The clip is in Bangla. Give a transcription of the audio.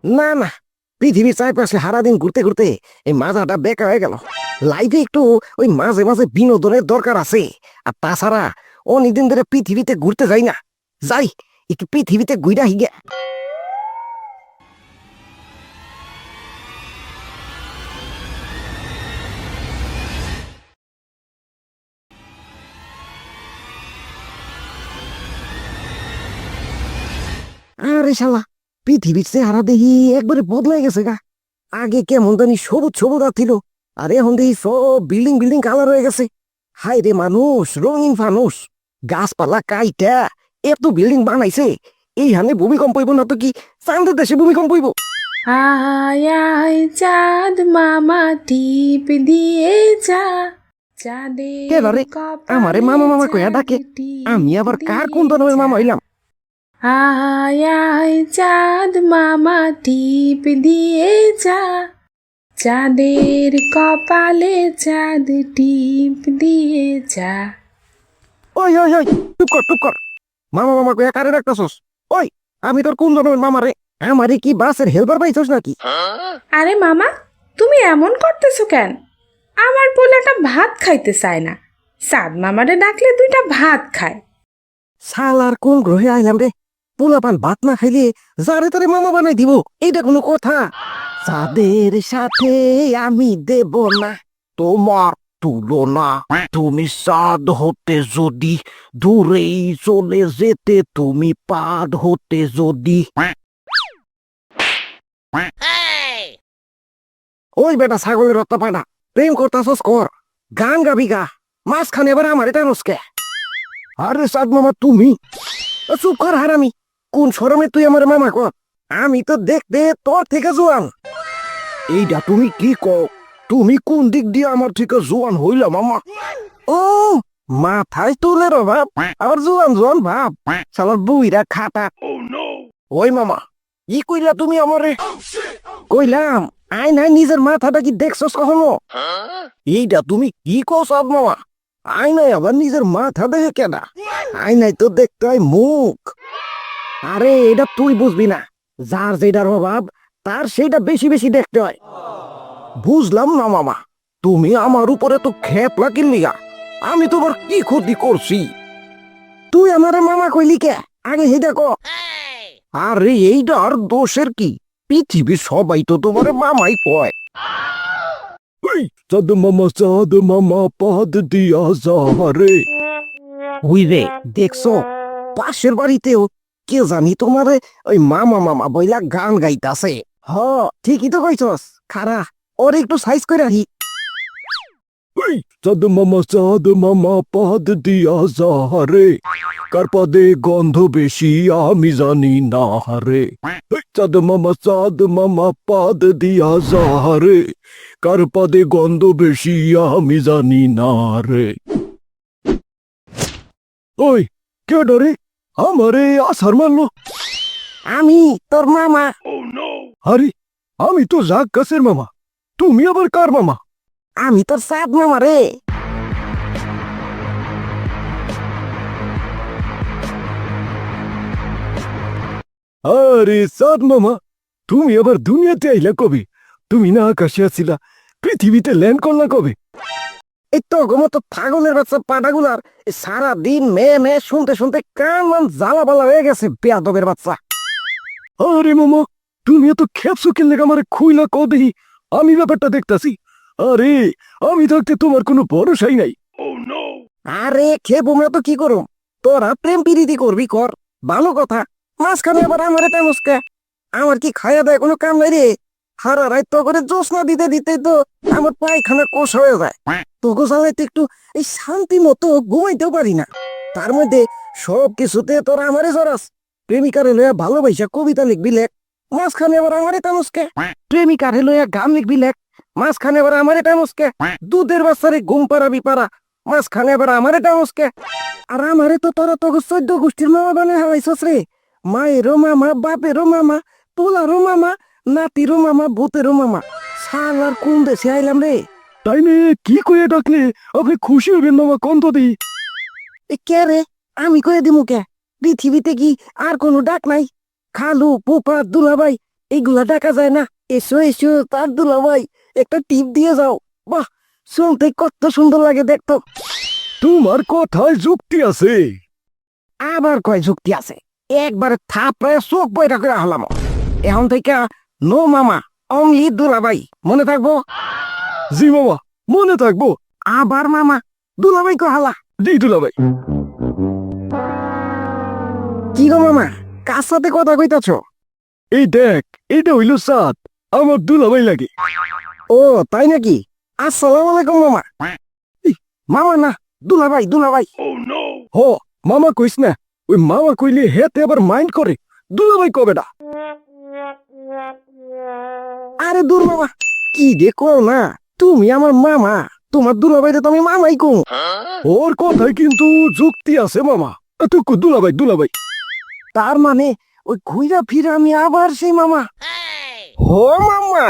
না না, পৃথিবীর চারপাশে সারাদিন ঘুরতে ঘুরতে এই মাথাটা বেকা হয়ে গেল। লাইফে একটু ওই মাঝে মাঝে বিনোদনের দরকার আছে। আর তাছাড়া অনেকদিন ধরে পৃথিবীতে ঘুরতে যাই না। যাই একটু পৃথিবীতে ঘুরা হিগে। আরে শালা, পৃথিবীর চেহারা দেখি একবারে বদলাই গেছে গা। আগে কেমন জানি সবুজ সবুজ ছিল, আর এখন দেখি সব বিল্ডিং বিল্ডিং কালার হয়ে গেছে। হায় রে মানুষ, রঙিন ফানুষ, গাছপালা কাইটা এত বিল্ডিং বানাইছে। এইখানে ভূমিকম্প হইব না তো কি চাঁদের দেশে ভূমিকম্প হইব? আয় আয় চাঁদ মামা টিপ দিয়ে যা, চাঁদের কেডা রে? আমারে কপালে মামা মামা কইয়া ডাকে। চাঁদ টিপ আমি আবার কার কোন দিয়ে ধরনের মামা যা। হইলাম? আয় আয় চাঁদ মামা টিপ দিয়ে যা, চাঁদের কপালে চাঁদ টিপ দিয়ে যা। ওই ওই ওই, টুপ কর টুপ কর। মামা মামা কইয়া কারে ডাকতাছস? ওই, আমি তোর কোন ধরনের মামা রে? আমারে কি বাসের হেল্পার পাইছস নাকি? আরে মামা, তুমি এমন করতেছো কেন? আমার পোলাটা ভাত খাইতে চায় না, চাঁদ মামারে ডাকলে দুইটা ভাত খায়। শালার কোন গ্রহে আইলাম রে? পোলাপান ভাত না খাইলে যারে তারে মামা বানাই দিব, এইটা কোনো কথা? যাদের সাথে আমি দেব না তোমার তুলনা, তুমি চাঁদ হতে যদি দূরেই চলে যেতে, তুমি পাদ হতে যদি। ওই বেটা ছাগলের রত্তা পাটা, প্রেম করতাছস কর, গান গাবি গা, মাঝখানে এবার আমার এটা নস্কে। আরে চাঁদ মামা তুমি চুপ কর হারামি। কোন শরমে তুই আমার মামা কর? আমি তো দেখতে তোর থেকে জোয়ান। এইটা তুমি কি কও? তুমি কোন দিক দিয়ে আমার থেকে জোয়ান হইলা মামা? ও, মাথায় তুলে র বাপ, আবার জোয়ান জোয়ান ভাব। শালার বুইরা খাটা। ওই মামা, কি কইলা তুমি আমারে? কইলাম আই নাই নিজের মাথাটা কি দেখছস কখনো? এইটা তুমি কি কও চাঁদ মামা? আই নাই আবার নিজের মাথা দেখে কেনা? আই নাই তো দেখতে হয় মুখ। আরে এটা তুই বুঝবি না, যার যেটার অভাব তার সেইটা বেশি বেশি দেখতে হয়। বুঝলাম না মামা, তুমি আমার উপরে তো খেপলা কিনলিগা। আমি তোমার কি ক্ষতি করছি? তুই আমার মামা কইলি কে? আগে সেইটা ক। আরে এইটা আর দোষের কি? পৃথিবীর সবাই তো তোমার মামাই কয়। চাঁদ মামা পাদ দিয়া যারে। ওই রে, দেখছো পাশের বাড়িতেও কে জানি তোমারে ওই মামা মামা বইলা গান গাইতাছে। হ, ঠিকই তো কইছস। খারা ওর একটু সাইজ করে রাখি। চাঁদ মামা পাদ দিয়া যারে, কার পাদে গন্ধ বেশি আমি জানি না রে। চাঁদ মামা পাদ দিয়া যারে, কার পাদে গন্ধ বেশি আমি জানি না রে। ওই, কে ডরে আমারে আসার মারলো? আমি তোর মামা। আরে, আমি তো জাক গাছের মামা, তুমি আবার কার মামা? আমি তোর চাঁদ মামা রে। আরে চাঁদ মামা, তুমি আবার দুনিয়াতে আইলা কবে? তুমি না আকাশে আছিলা, পৃথিবীতে ল্যান্ড করলা কবে? এই তো মতো পাগলের বাচ্চা পাটাগুলার সারা দিন মেয়ে মেয়ে শুনতে শুনতে কান মান জ্বালা বালা হয়ে গেছে বেয়াদবের বাচ্চা। আরে মামা, তুমি এত খেপসো কিনলে আমার খুইলা ক দেহি, আমি ব্যাপারটা দেখতাছি। আরে আমি থাকতে তোমার কোনো ভরসাই নাই। আরে খেপো না তো কি করো? তোরা প্রেম প্রীতি করবি কর, ভালো কথা। মাঝখানে আবার আমার এটা মুসকা, আমার কি খায়া দেয় কোনো কাম নাই রে? হারা রাত তো করে জোসনা দিতে দিতে তো আমার পায়খানা কোষ হয়ে যায়। তোকে জ্বালাইতে একটু এই শান্তি মতো ঘুমাইতেও পারি না। তার মধ্যে সব কিছুতে তোরা আমারে জড়াস। প্রেমিকারে লইয়া ভালোবাসা কবিতা লিখবি লেখ, মাঝখানে আবার আমার এটা মুসকে। প্রেমিকারে লইয়া গান লিখবি লেখ, মাঝখানে আবার আমার এটা মুসকে। দুধের বাচ্চারে ঘুম পাড়াবি পাড়া, মাঝখানে আবার আমার এটা মুসকে। আর আমারে তো তোরা তোকে 14 গোষ্ঠীর মামা বানায় হারাইছস রে। মায়েরও মামা, বাপেরও মামা, পোলারও মামা, নাতিরও মামা, ভূতেরও মামা। শালার কোন দেশে আইলাম রে? তাই নে, কি কয়ে ডাকলে আপনি খুশি হবেন মামা, কন্ত দি? কে রে? আমি কয়ে দিমু কে? পৃথিবীতে কি আর কোনো ডাক নাই? খালু, ফুফা, দুলাভাই এগুলা দেখা যায় না। এসো এসো তার দুলাভাই, একটা টিপ দিয়ে যাও। বাহ, শুনতে কত সুন্দর লাগে দেখতো। তোমার কথায় যুক্তি আছে। আবার কয় যুক্তি আছে? একবারে থাপড়ায় চোখ বইটা করে হলাম। এখন থেকে নো মামা, অনলি দুলাভাই, মনে থাকবো? জি মামা, মনে থাকবো। আবার মামা, দুলাভাই কো হালা। জি দুলাভাই। কি গো মামা, কার সাথে কথা কইতাছ? এই দেখ, এটা হইল সাদ, আমার দুলাভাই লাগে। ও তাই নাকি? আসসালামু আলাইকুম মামা। ইহ, মামা না, দুলাভাই দুলাভাই। হ, মামা কইস না। ওই মামা কইলে হেতে আবার মাইন্ড করে। দুলাভাই কবে না? আরে দূর মামা, কি দেখো না, তুমি আমার মামা, তোমার দুলাভাইরে তো আমি মামাই কম। ওর কথায় কিন্তু যুক্তি আছে মামা। তুই দুলাভাই দুলাভাই। তার মানে ওই ঘুরা ফিরে আমি আবার সেই মামা। ও মামা,